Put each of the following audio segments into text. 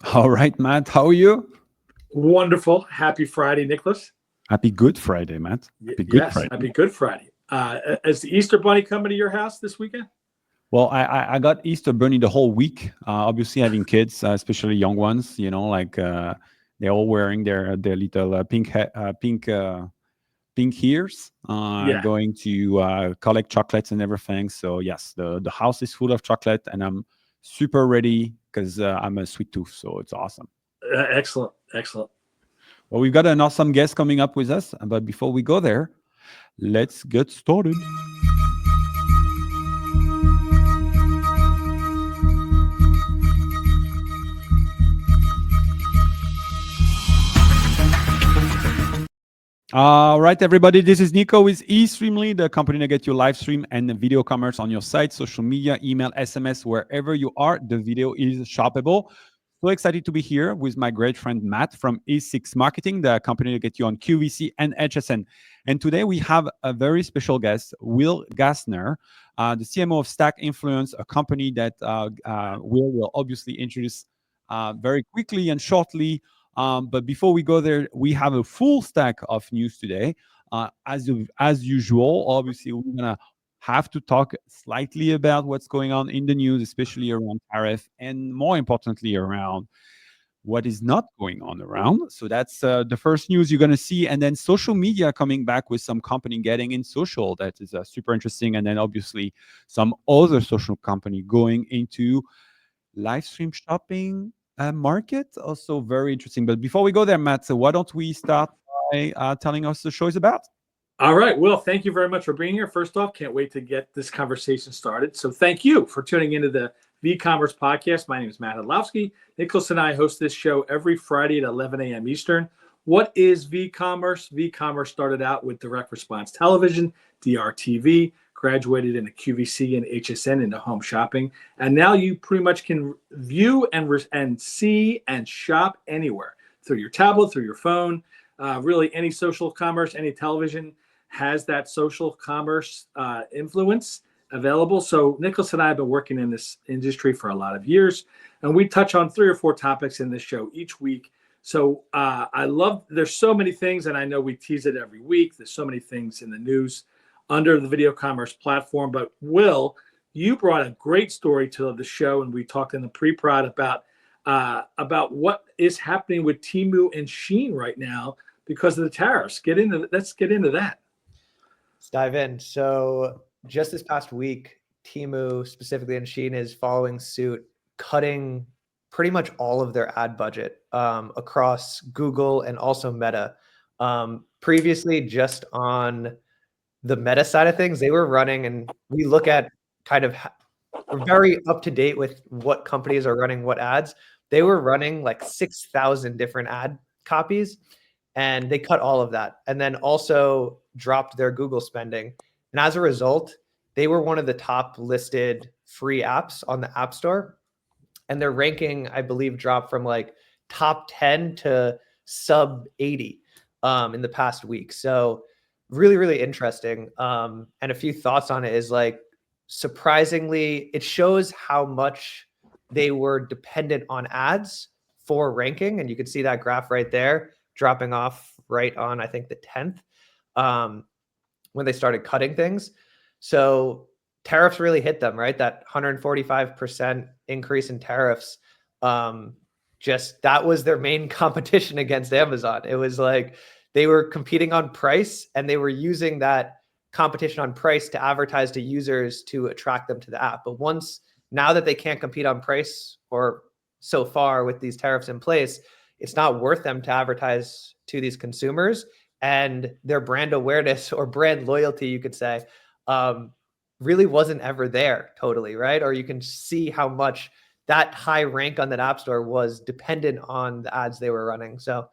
All right, Matt, how are you? Wonderful. Happy Friday, Nicholas. Happy Good Friday, Matt. Happy Good Yes, Friday. happy Good Friday. Is the Easter Bunny coming to your house this weekend? Well, I got Easter bunny the whole week. Obviously, having kids, especially young ones, they're all wearing their little pink ears, Yeah. going to collect chocolates and everything. So yes, the house is full of chocolate, and I'm super ready because I'm a sweet tooth, so it's awesome. Excellent. Excellent. Well, we've got an awesome guest coming up with us, but before we go there, let's get started. All right, everybody. This is Nico with eStreamly, the company that gets you live stream and video commerce on your site, social media, email, SMS, wherever you are. The video is shoppable. So excited to be here with my great friend Matt from E6 Marketing, the company that gets you on QVC and HSN. And today we have a very special guest, Will Gassner, the CMO of Stack Influence, a company that Will obviously introduce very quickly and shortly. But before we go there, we have a full stack of news today. As usual, obviously, we're going to have to talk slightly about what's going on in the news, especially around tariff and more importantly, around what is not going on around. So that's the first news you're going to see. And then social media coming back with some company getting in social. That is super interesting. And then obviously some other social company going into live stream shopping market. Also very interesting. But before we go there, Matt, so why don't we start by telling us the show is about? All right. Well, thank you very much for being here. First off, can't wait to get this conversation started. So, thank you for tuning into the VCommerce podcast. My name is Matt Hodlofski. Nicholas and I host this show every Friday at 11 a.m. Eastern. What is VCommerce? VCommerce started out with direct response television, DRTV, graduated into QVC and HSN into home shopping, and now you pretty much can view and see and shop anywhere through your tablet, through your phone. Really, any social commerce, any television has that social commerce influence available. So Nicholas and I have been working in this industry for a lot of years, and we touch on 3 or 4 topics in this show each week. So I love. There's so many things, and I know we tease it every week. There's so many things in the news under the video commerce platform. But Will, you brought a great story to the show, and we talked in the pre-prod about what is happening with Temu and Shein right now because of the tariffs. Let's get into that. Let's dive in. So just this past week, Temu specifically and Shein is following suit, cutting pretty much all of their ad budget across Google and also Meta. Previously, just on the Meta side of things, they were running, and we look at kind of we're very up to date with what companies are running what ads. They were running like 6,000 different ad copies, and they cut all of that and then also dropped their Google spending. And as a result, they were one of the top listed free apps on the App Store. And their ranking, I believe, dropped from like top 10 to sub 80 in the past week. So really, really interesting. And a few thoughts on it is like, surprisingly, it shows how much they were dependent on ads for ranking. And you can see that graph right there dropping off right on, I think, the 10th when they started cutting things. So tariffs really hit them, right? That 145% increase in tariffs. Just that was their main competition against Amazon. It was like they were competing on price, and they were using that competition on price to advertise to users to attract them to the app. But now that they can't compete on price, or so far with these tariffs in place, it's not worth them to advertise to these consumers, and their brand awareness or brand loyalty, you could say, really wasn't ever there totally, right? Or you can see how much that high rank on that app store was dependent on the ads they were running. So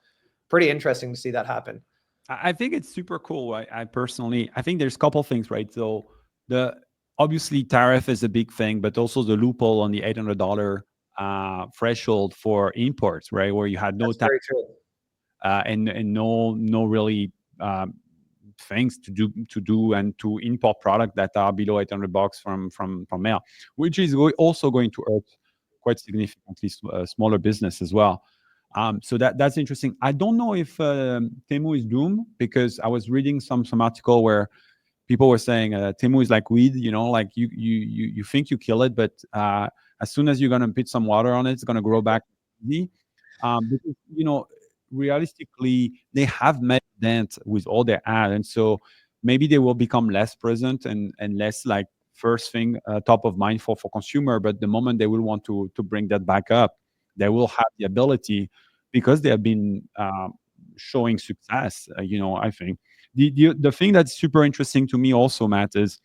pretty interesting to see that happen. I think it's super cool. I personally, I think there's a couple things, right? So the obviously tariff is a big thing, but also the loophole on the $800 threshold for imports, right, where you had no That's tax very true. and no really things to do and to import product that are below $800 from mail, which is also going to hurt quite significantly smaller business as well. So that's interesting. I don't know if Temu is doomed, because I was reading some article where people were saying Temu is like weed, like you think you kill it, but as soon as you're gonna put some water on it, it's gonna grow back easy. Because realistically, they have met dent with all their ad, and so maybe they will become less present and less like first thing top of mind for consumer. But the moment they will want to bring that back up, they will have the ability, because they have been showing success. I think the thing that's super interesting to me also, Matt, is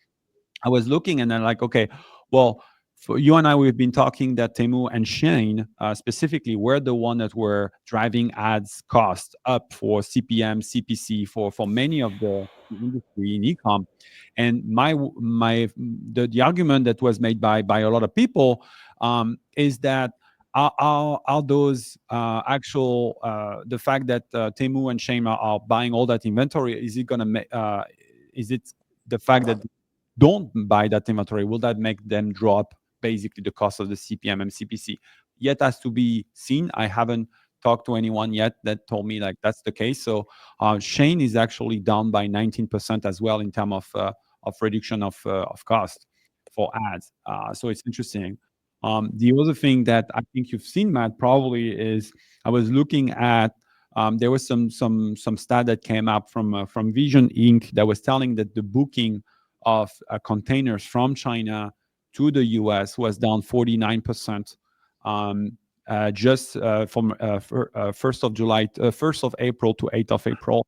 I was looking and then like, okay, well, for you and I, we've been talking that Temu and Shein specifically were the one that were driving ads cost up for CPM, CPC for many of the industry in ecom. And the argument that was made by a lot of people is that are those actual the fact that Temu and Shein are buying all that inventory, is it going to is it the fact that don't buy that inventory, will that make them drop basically the cost of the CPM and CPC? Yet has to be seen. I haven't talked to anyone yet that told me like that's the case. So Shane is actually down by 19% as well in terms of reduction of cost for ads. So it's interesting. The other thing that I think you've seen, Matt, probably is I was looking at there was some stat that came up from Vision Inc. that was telling that the booking of containers from China to the US was down 49%, just from 1st of July, 1st of April to 8th of April.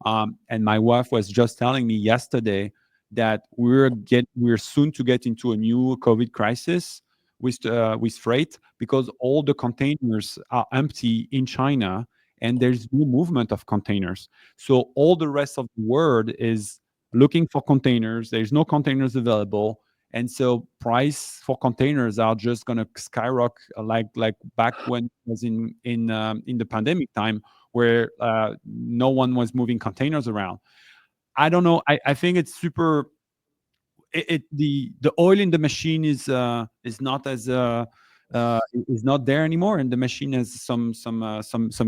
And my wife was just telling me yesterday that we're soon to get into a new COVID crisis with freight, because all the containers are empty in China and there's no movement of containers. So all the rest of the world is looking for containers. There's no containers available, and so price for containers are just going to skyrocket like back when it was in the pandemic time, where no one was moving containers around. I don't know. I think it's super. The oil in the machine is not as is not there anymore, and the machine has some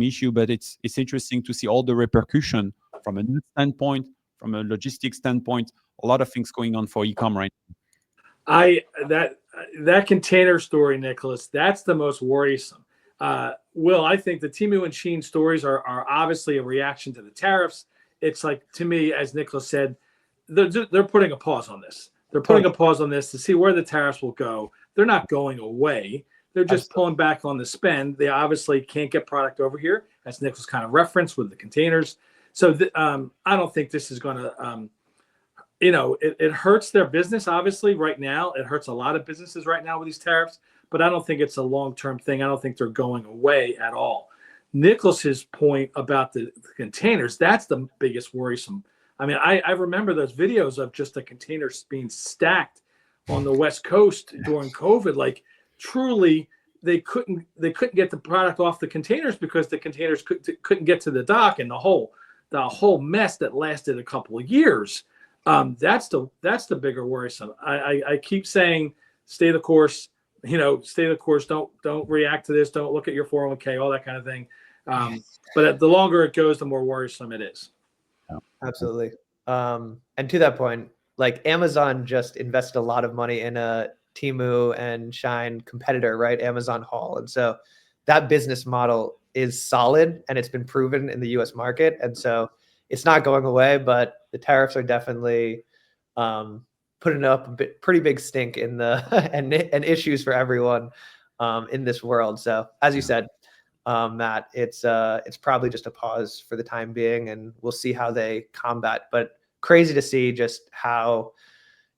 issue. But it's interesting to see all the repercussion from a net standpoint, from a logistics standpoint, a lot of things going on for e-com right now. That container story, Nicolas, that's the most worrisome. Will, I think the Temu and Shein stories are obviously a reaction to the tariffs. It's like, to me, as Nicolas said, they're putting a pause on this. They're putting a pause on this to see where the tariffs will go. They're not going away. They're just pulling back on the spend. They obviously can't get product over here, as Nicolas kind of referenced with the containers. So I don't think this is going to, it hurts their business, obviously, right now. It hurts a lot of businesses right now with these tariffs, but I don't think it's a long-term thing. I don't think they're going away at all. Nicolas's point about the containers, that's the biggest worrisome. I mean, I remember those videos of just the containers being stacked on the West Coast during COVID. Like, truly, they couldn't get the product off the containers because the containers couldn't get to the dock, and the whole mess that lasted a couple of years. That's the bigger worrisome. I keep saying, stay the course. Stay the course. Don't react to this. Don't look at your 401k, all that kind of thing. But the longer it goes, the more worrisome it is. Absolutely. And to that point, like Amazon just invested a lot of money in a Temu and Shein competitor, right? Amazon Haul. And so that business model is solid and it's been proven in the US market. And so it's not going away, but the tariffs are definitely putting up a pretty big stink in the and issues for everyone in this world. So as you said, Matt, it's probably just a pause for the time being, and we'll see how they combat. But crazy to see just how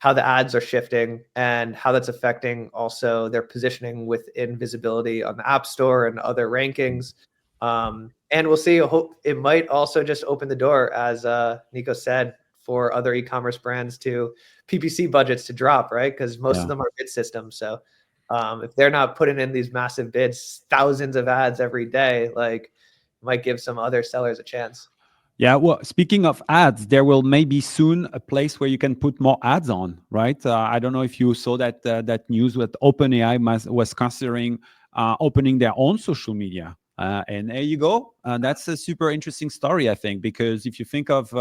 the ads are shifting and how that's affecting also their positioning within visibility on the App Store and other rankings. And we'll see. It might also just open the door, as Nico said, for other e-commerce brands to PPC budgets to drop, right? Because most of them are bid systems. So if they're not putting in these massive bids, thousands of ads every day, like, might give some other sellers a chance. Yeah, well, speaking of ads, there will maybe soon a place where you can put more ads on, right? I don't know if you saw that news that OpenAI was considering opening their own social media, and there you go. That's a super interesting story, I think, because if you think of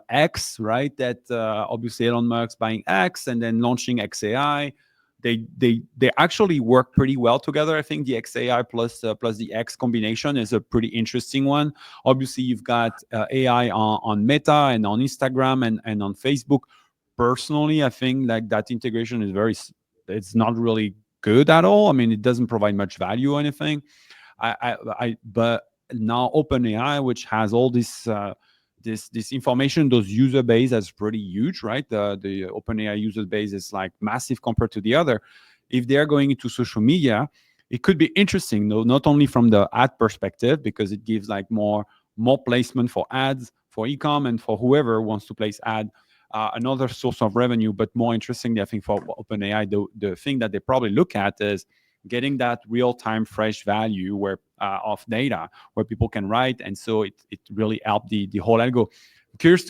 X, right? That obviously Elon Musk buying X and then launching XAI. They actually work pretty well together. I think the XAI plus the X combination is a pretty interesting one. Obviously, you've got AI on Meta and on Instagram and on Facebook. Personally, I think like that integration is it's not really good at all. I mean, it doesn't provide much value or anything. But now OpenAI, which has all this information, those user base is pretty huge, right? The OpenAI user base is like massive compared to the other. If they're going into social media, it could be interesting, though, not only from the ad perspective, because it gives like more placement for ads for ecom and for whoever wants to place ad. Another source of revenue, but more interestingly, I think for OpenAI, the thing that they probably look at is getting that real-time fresh value where of data where people can write, and so it really helped the whole algo. Curious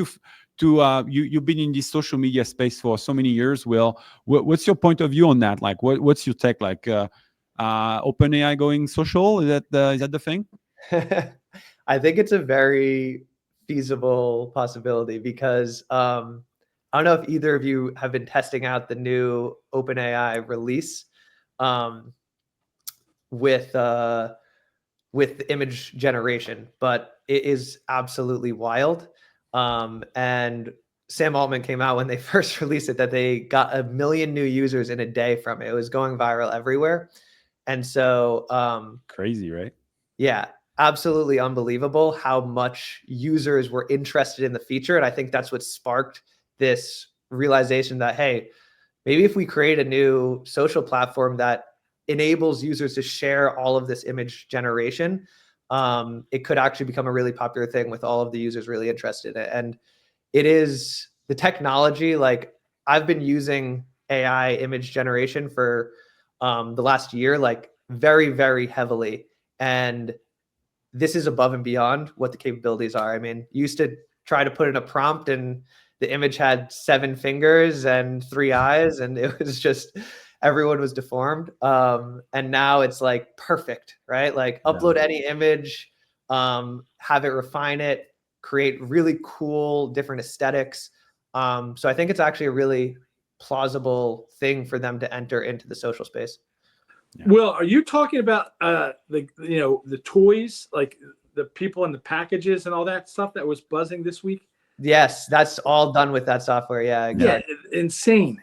you've been in this social media space for so many years. Will, what's your point of view on that? Like, what's your take? Like, OpenAI going social? Is that the thing? I think it's a very feasible possibility because I don't know if either of you have been testing out the new OpenAI release with image generation, but it is absolutely wild. And Sam Altman came out when they first released it that they got 1 million new users in a day from it. It was going viral everywhere. And so crazy, right? Yeah, absolutely unbelievable how much users were interested in the feature. And I think that's what sparked this realization that, hey, maybe if we create a new social platform that enables users to share all of this image generation, it could actually become a really popular thing with all of the users really interested in it. And it is the technology, like I've been using AI image generation for the last year, like very, very heavily. And this is above and beyond what the capabilities are. I mean, you used to try to put in a prompt and the image had 7 fingers and 3 eyes, and it was just, everyone was deformed. And now it's like perfect, right? Like upload any image, have it refine it, create really cool different aesthetics. So I think it's actually a really plausible thing for them to enter into the social space. Yeah. Will, are you talking about the toys, like the people in the packages and all that stuff that was buzzing this week? Yes, that's all done with that software. Yeah, exactly. Yeah, insane.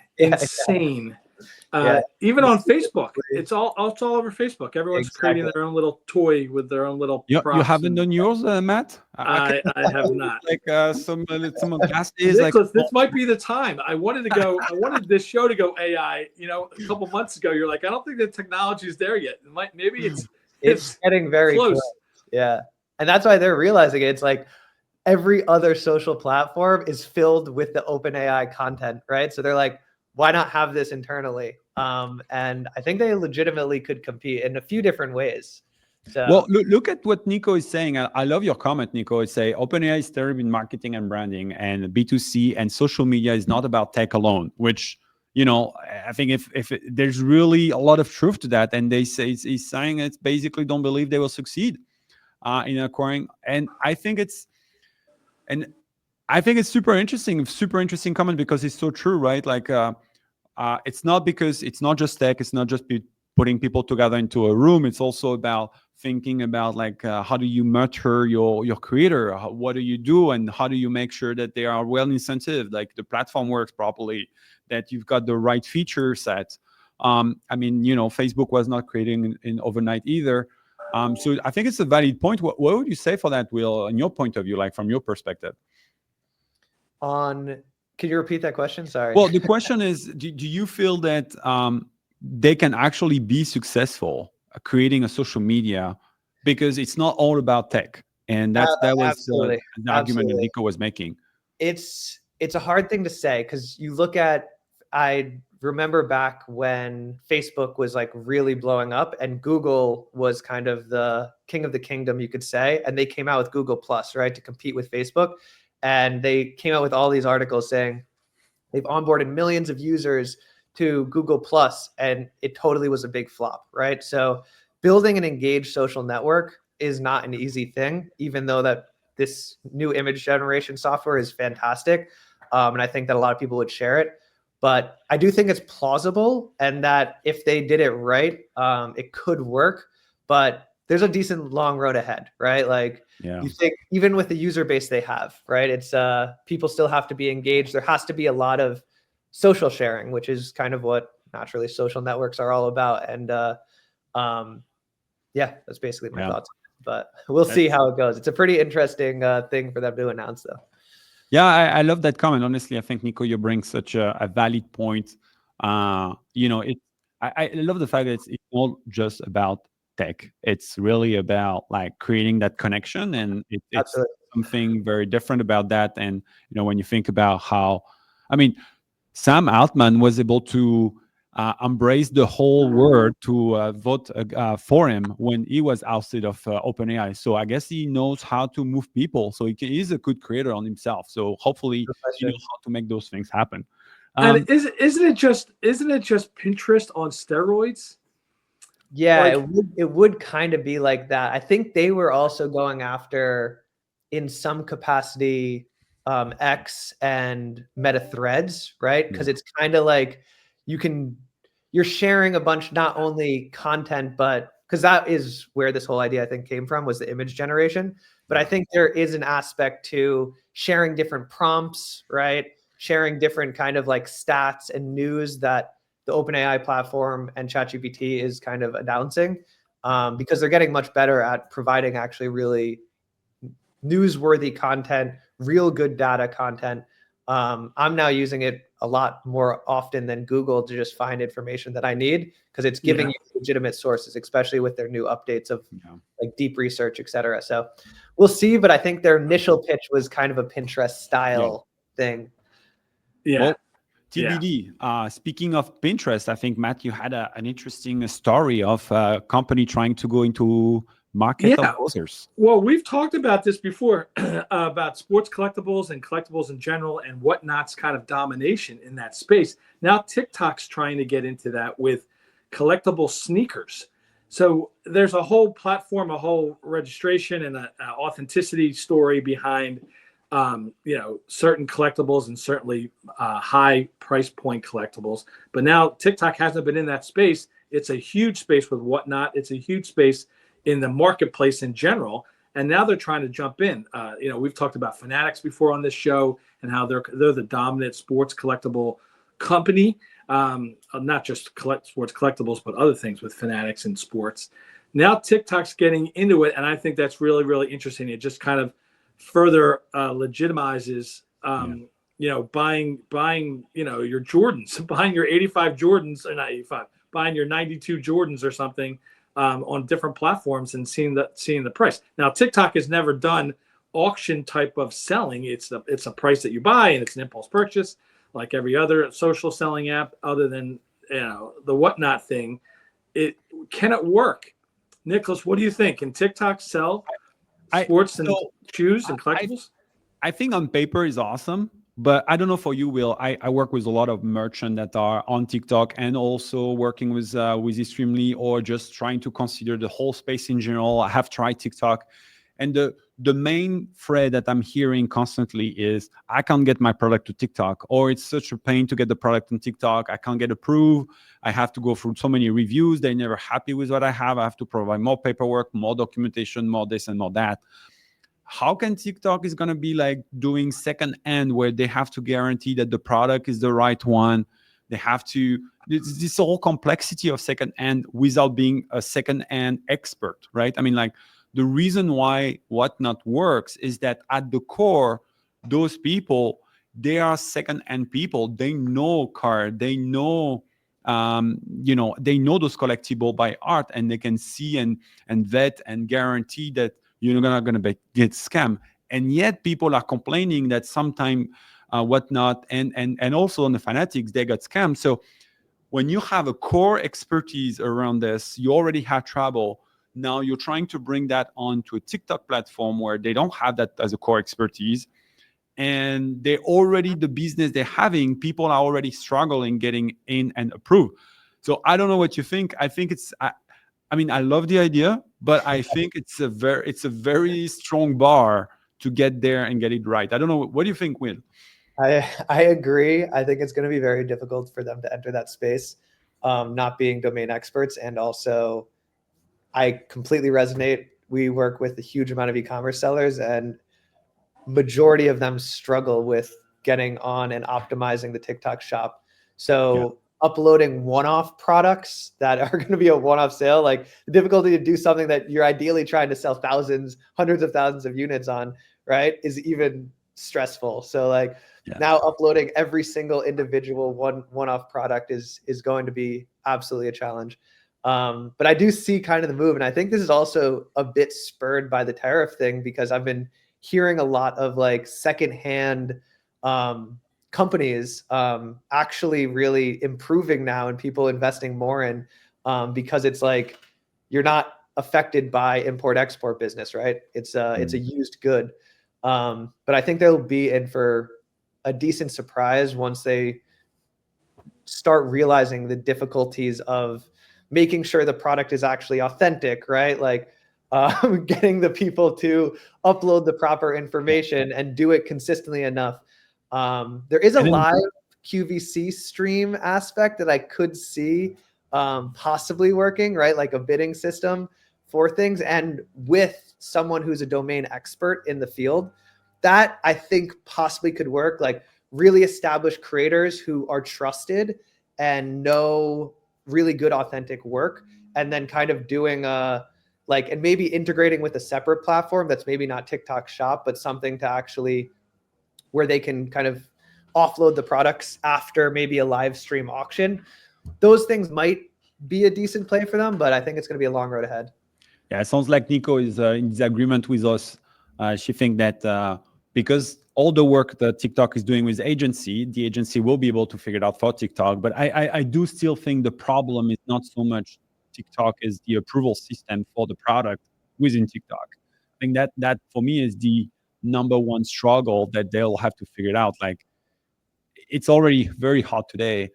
Even on Facebook, it's all over Facebook. Everyone's creating their own little toy with their own little. You haven't done yours, Matt? I have not. Like some glasses. Nicolas, this might be the time. I wanted this show to go AI. A couple months ago, you're like, I don't think the technology is there yet. Maybe it's getting very close. Yeah, and that's why they're realizing it. It's like every other social platform is filled with the OpenAI content, right? So they're like, why not have this internally? And I think they legitimately could compete in a few different ways. So, well, look at what Nico is saying. I love your comment, Nico. It's say OpenAI is terrible in marketing and branding, and B2C and social media is not about tech alone, which, I think if there's really a lot of truth to that, and they say he's saying it's basically don't believe they will succeed in acquiring. And I think it's super interesting comment because it's so true, right? Like, it's not just tech. It's not just putting people together into a room. It's also about thinking about like how do you nurture your creator? What do you do, and how do you make sure that they are well incentivized, like the platform works properly, that you've got the right feature set. Facebook was not creating in overnight either. So I think it's a valid point. What would you say for that, Will, in your point of view, like from your perspective? Can you repeat that question? Sorry. Well, the question is, do you feel that they can actually be successful creating a social media, because it's not all about tech, and that was the argument that Nico was making. It's a hard thing to say because you look at I remember back when Facebook was like really blowing up and Google was kind of the king of the kingdom, you could say. And they came out with Google Plus, right, to compete with Facebook. And they came out with all these articles saying they've onboarded millions of users to Google Plus, and it totally was a big flop, right? So building an engaged social network is not an easy thing, even though that this new image generation software is fantastic. And I think that a lot of people would share it. But I do think it's plausible, and that if they did it right, it could work. But there's a decent long road ahead, right? Like you think even with the user base they have, right? It's people still have to be engaged. There has to be a lot of social sharing, which is kind of what naturally social networks are all about. And yeah, that's basically my thoughts. But we'll see how it goes. It's a pretty interesting thing for them to announce, though. Yeah, I love that comment. Honestly, I think, Nico, you bring such a valid point. I love the fact that it's not just about tech. It's really about like creating that connection, and it's something very different about that. And when you think about how, Sam Altman was able to embrace the whole world to vote for him when he was ousted of OpenAI. So I guess he knows how to move people. So he's a good creator on himself. So hopefully he knows how to make those things happen. And isn't it just Pinterest on steroids? Yeah, it would kind of be like that. I think they were also going after, in some capacity, X and Meta Threads, right? Because it's kind of like you're sharing a bunch, not only content, but because that is where this whole idea, I think, came from, was the image generation. But I think there is an aspect to sharing different prompts, right? Sharing different kind of like stats and news that the OpenAI platform and ChatGPT is kind of announcing, because they're getting much better at providing actually really newsworthy content, real good data content. I'm now using it a lot more often than Google to just find information that I need, because it's giving you legitimate sources, especially with their new updates of like deep research, et cetera. So we'll see, but I think their initial pitch was kind of a Pinterest style thing. Yeah. Well, TBD. Speaking of Pinterest, I think, Matt, you had an interesting story of a company trying to go into market of posers. Well, we've talked about this before about sports collectibles and collectibles in general, and Whatnot's kind of domination in that space. Now TikTok's trying to get into that with collectible sneakers. So there's a whole platform, a whole registration, and an authenticity story behind certain collectibles, and certainly high price point collectibles. But now TikTok hasn't been in that space. It's a huge space with Whatnot. It's a huge space in the marketplace in general. And now they're trying to jump in. We've talked about Fanatics before on this show, and how they're the dominant sports collectible company. Not just sports collectibles, but other things with Fanatics and sports. Now TikTok's getting into it, and I think that's really, really interesting. It just kind of further legitimizes buying your Jordans, buying your 85 Jordans, or not 85, buying your 92 Jordans or something on different platforms, and seeing the price. Now TikTok has never done auction type of selling. It's a price that you buy, and it's an impulse purchase like every other social selling app, other than the Whatnot thing. Can it work? Nicholas, what do you think? Can TikTok sell sports and shoes and collectibles? I think on paper is awesome, but I don't know for you, Will. I work with a lot of merchants that are on TikTok, and also working with Extremely, or just trying to consider the whole space in general. I have tried TikTok, and the main thread that I'm hearing constantly is, I can't get my product to TikTok, or it's such a pain to get the product on TikTok. I can't get approved. I have to go through so many reviews. They're never happy with what I have. I have to provide more paperwork, more documentation, more this and more that. How can TikTok is going to be like doing second hand, where they have to guarantee that the product is the right one? They have to, this whole complexity of second hand without being a second hand expert, right? I mean, like, the reason why Whatnot works is that at the core, those people, they are second-hand people. They know card. They know, they know those collectible by art, and they can see and vet and guarantee that you're not going to get scammed. And yet people are complaining that sometimes whatnot, and also on the Fanatics, they got scammed. So when you have a core expertise around this, you already have trouble. Now you're trying to bring that onto a TikTok platform where they don't have that as a core expertise, and they already, the business they're having, people are already struggling getting in and approved. So I don't know what you think. I think I mean, I love the idea, but I think it's a very strong bar to get there and get it right. I don't know. What do you think, Will? I agree. I think it's going to be very difficult for them to enter that space, not being domain experts. And also, I completely resonate. We work with a huge amount of e-commerce sellers, and majority of them struggle with getting on and optimizing the TikTok shop. So uploading one-off products that are going to be a one-off sale, like the difficulty to do something that you're ideally trying to sell thousands, hundreds of thousands of units on, right, is even stressful. So like now uploading every single individual one-off product is going to be absolutely a challenge. But I do see kind of the move. And I think this is also a bit spurred by the tariff thing, because I've been hearing a lot of like secondhand companies actually really improving now, and people investing more in, because it's like you're not affected by import-export business, right? It's a used good. But I think they'll be in for a decent surprise once they start realizing the difficulties of making sure the product is actually authentic, right? Like getting the people to upload the proper information and do it consistently enough. There is a live QVC stream aspect that I could see possibly working, right? Like a bidding system for things, and with someone who's a domain expert in the field, that I think possibly could work. Like really established creators who are trusted and know really good authentic work, and then kind of doing and maybe integrating with a separate platform that's maybe not TikTok Shop, but something to actually where they can kind of offload the products after maybe a live stream auction. Those things might be a decent play for them, but I think it's going to be a long road ahead. Yeah, it sounds like Nico is in disagreement with us. She thinks that because all the work that TikTok is doing with the agency will be able to figure it out for TikTok. But I do still think the problem is not so much TikTok as the approval system for the product within TikTok. I think that for me is the number one struggle that they'll have to figure it out. Like, it's already very hot today.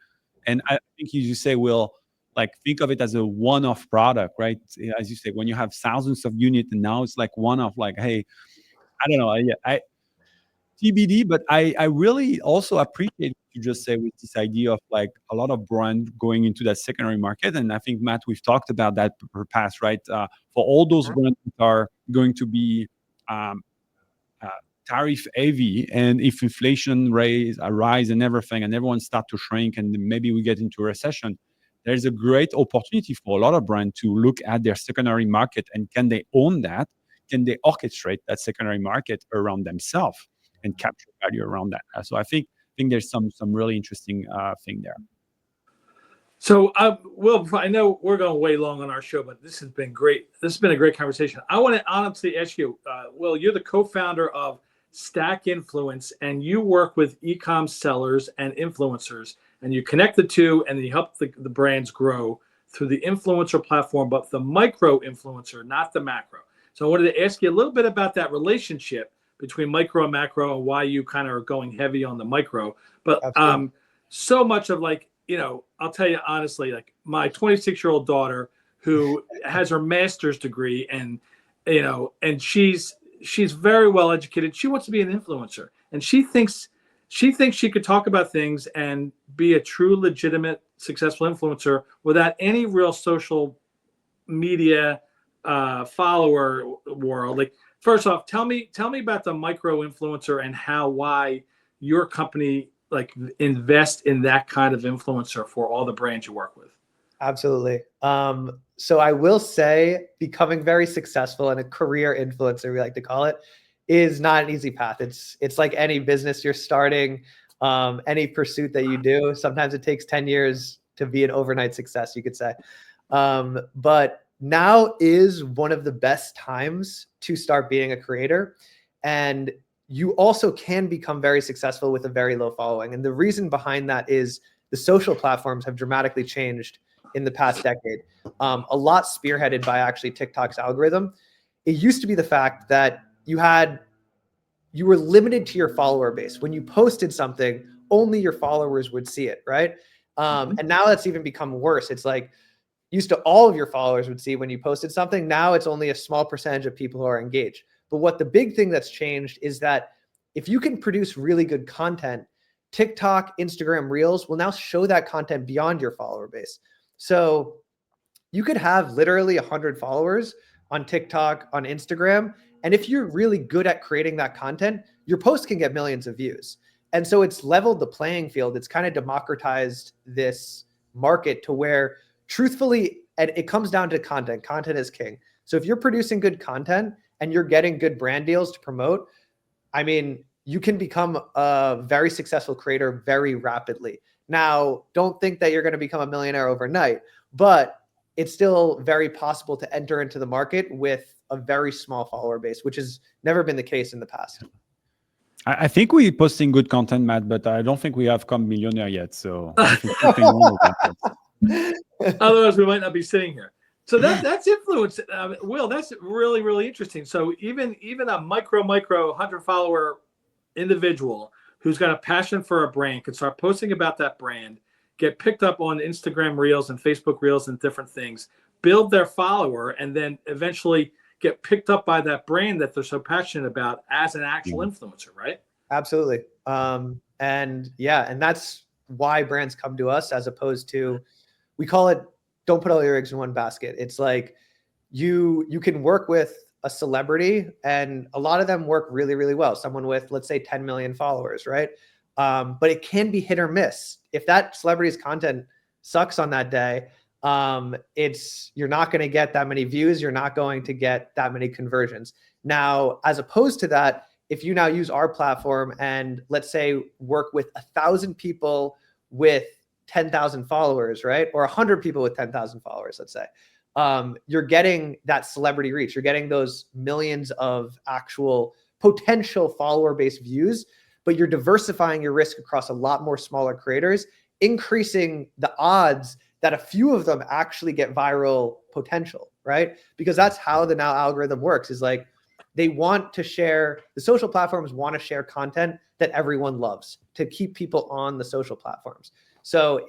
And I think you say, Will, like, think of it as a one-off product, right? As you say, when you have thousands of units and now it's like one-off, like, hey, I don't know. I TBD, but I really also appreciate what you just said with this idea of like a lot of brand going into that secondary market. And I think, Matt, we've talked about that per past, right? For all those brands that are going to be tariff heavy, and if inflation rise and everything, and everyone start to shrink, and maybe we get into a recession, there's a great opportunity for a lot of brands to look at their secondary market, and can they own that? Can they orchestrate that secondary market around themselves and capture value around that? So I think there's some really interesting thing there. So, Will, I know we're going way long on our show, but this has been great. This has been a great conversation. I want to honestly ask you, Will, you're the co-founder of Stack Influence, and you work with e-com sellers and influencers, and you connect the two, and you help the brands grow through the influencer platform, but the micro influencer, not the macro. So I wanted to ask you a little bit about that relationship between micro and macro, and why you kind of are going heavy on the micro. But so much of, like, I'll tell you honestly, like my 26-year-old daughter, who has her master's degree, and and she's very well educated. She wants to be an influencer, and she thinks she could talk about things and be a true, legitimate, successful influencer without any real social media follower world. Like, first off, tell me about the micro influencer and why your company like invest in that kind of influencer for all the brands you work with. Absolutely. So I will say, becoming very successful and a career influencer, we like to call it, is not an easy path. It's like any business you're starting, any pursuit that you do. Sometimes it takes 10 years to be an overnight success, you could say. But now is one of the best times to start being a creator. And you also can become very successful with a very low following. And the reason behind that is the social platforms have dramatically changed in the past decade. A lot spearheaded by actually TikTok's algorithm. It used to be the fact that you were limited to your follower base. When you posted something, only your followers would see it, right? And now that's even become worse. It's like used to all of your followers would see when you posted something. Now it's only a small percentage of people who are engaged. But what the big thing that's changed is that if you can produce really good content, TikTok, Instagram Reels will now show that content beyond your follower base. So you could have literally 100 followers on TikTok, on Instagram. And if you're really good at creating that content, your post can get millions of views. And so it's leveled the playing field. It's kind of democratized this market to where truthfully, and it comes down to content. Content is king. So if you're producing good content and you're getting good brand deals to promote, I mean, you can become a very successful creator very rapidly. Now, don't think that you're going to become a millionaire overnight, but it's still very possible to enter into the market with a very small follower base, which has never been the case in the past. I think we're posting good content, Matt, but I don't think we have come millionaire yet. So if it's something wrong with that. Otherwise, we might not be sitting here. So that's influence. Will, that's really, really interesting. So even a micro 100 follower individual who's got a passion for a brand can start posting about that brand, get picked up on Instagram Reels and Facebook Reels and different things, build their follower, and then eventually get picked up by that brand that they're so passionate about as an actual influencer, right? Absolutely. And that's why brands come to us, as opposed to, we call it, don't put all your eggs in one basket. It's like you can work with a celebrity, and a lot of them work really, really well. Someone with, let's say, 10 million followers, right? But it can be hit or miss. If that celebrity's content sucks on that day, you're not going to get that many views. You're not going to get that many conversions. Now, as opposed to that, if you now use our platform and let's say work with 1,000 people with 10,000 followers, right? Or 100 people with 10,000 followers, let's say, you're getting that celebrity reach. You're getting those millions of actual potential follower-based views, but you're diversifying your risk across a lot more smaller creators, increasing the odds that a few of them actually get viral potential, right? Because that's how the now algorithm works, is like they want to share, the social platforms want to share content that everyone loves to keep people on the social platforms. So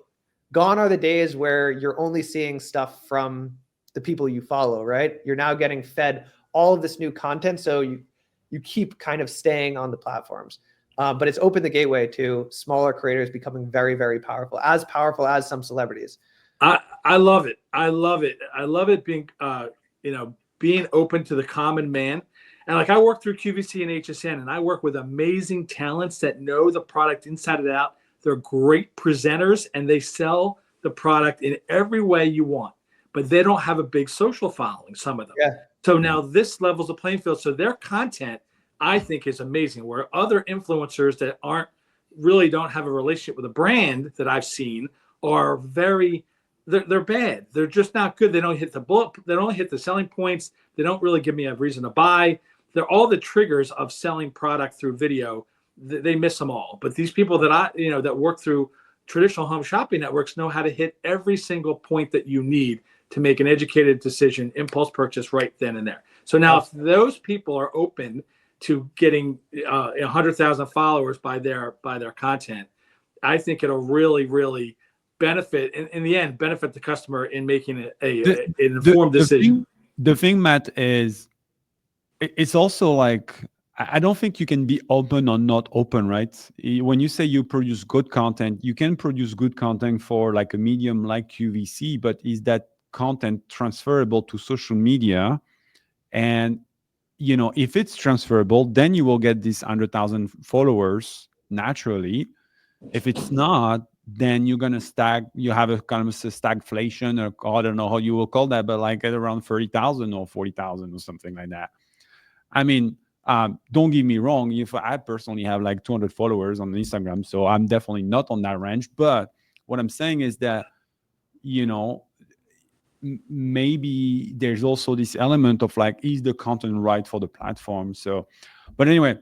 gone are the days where you're only seeing stuff from the people you follow, right? You're now getting fed all of this new content. So you keep kind of staying on the platforms. But it's opened the gateway to smaller creators becoming very, very powerful as some celebrities. I love it. I love it. I love it being, being open to the common man. And like I work through QVC and HSN, and I work with amazing talents that know the product inside and out. They're great presenters, and they sell the product in every way you want, but they don't have a big social following, some of them. Yeah. So now this levels the playing field. So their content, I think, is amazing, where other influencers that don't have a relationship with a brand that I've seen are they're bad. They're just not good. They don't hit the bullet. They don't hit the selling points. They don't really give me a reason to buy. They're all the triggers of selling product through video. They miss them all. But these people that that work through traditional home shopping networks know how to hit every single point that you need to make an educated decision, impulse purchase right then and there. So now if those people are open to getting 100,000 followers by their content, I think it'll really, really benefit, in the end, benefit the customer in making an informed decision. The thing, Matt, is it's also like, I don't think you can be open or not open, right? When you say you produce good content, you can produce good content for like a medium like QVC, but is that content transferable to social media? And if it's transferable, then you will get these 100,000 followers naturally. If it's not, then you're gonna you have a kind of a stagflation, or I don't know how you will call that, but like at around 30,000 or 40,000 or something like that. I mean, don't get me wrong. If I personally have like 200 followers on Instagram, so I'm definitely not on that range. But what I'm saying is that, maybe there's also this element of like, is the content right for the platform? So, but anyway,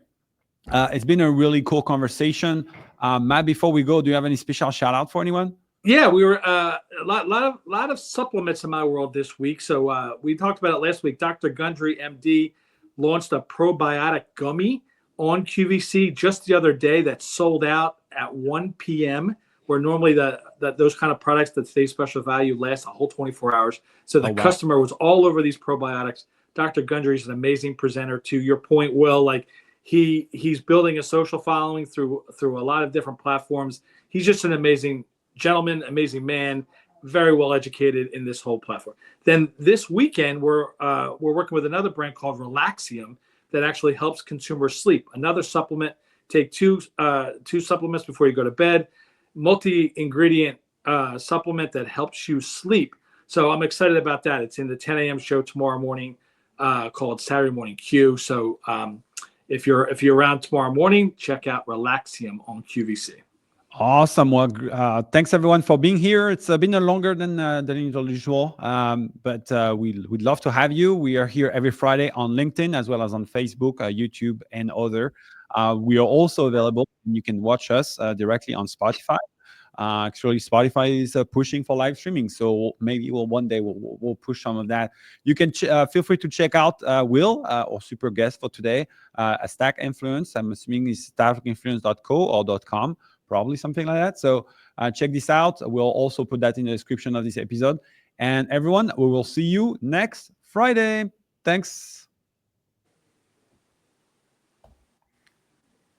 It's been a really cool conversation. Matt, before we go, do you have any special shout out for anyone? Yeah, we were a lot of supplements in my world this week. So we talked about it last week. Dr. Gundry, MD, launched a probiotic gummy on QVC just the other day that sold out at 1 p.m. Where normally those kind of products that stay special value last a whole 24 hours. So the customer was all over these probiotics. Dr. Gundry is an amazing presenter. To your point, Will, like he's building a social following through a lot of different platforms. He's just an amazing gentleman, amazing man, very well educated in this whole platform. Then this weekend we're working with another brand called Relaxium that actually helps consumers sleep. Another supplement. Take two supplements before you go to bed. Multi-ingredient supplement that helps you sleep. So I'm excited about that. It's in the 10 a.m. show tomorrow morning called Saturday Morning Q. So if you're around tomorrow morning, check out Relaxium on QVC. Awesome. Well, thanks everyone for being here. It's been a longer than usual, but we'd love to have you. We are here every Friday on LinkedIn as well as on Facebook, YouTube, and other. We are also available. You can watch us directly on Spotify. Actually, Spotify is pushing for live streaming, so maybe one day we'll push some of that. You can feel free to check out Will, our super guest for today, a Stack Influence. I'm assuming it's stackinfluence.co or .com. Probably something like that. So check this out. We'll also put that in the description of this episode. And everyone, we will see you next Friday. Thanks.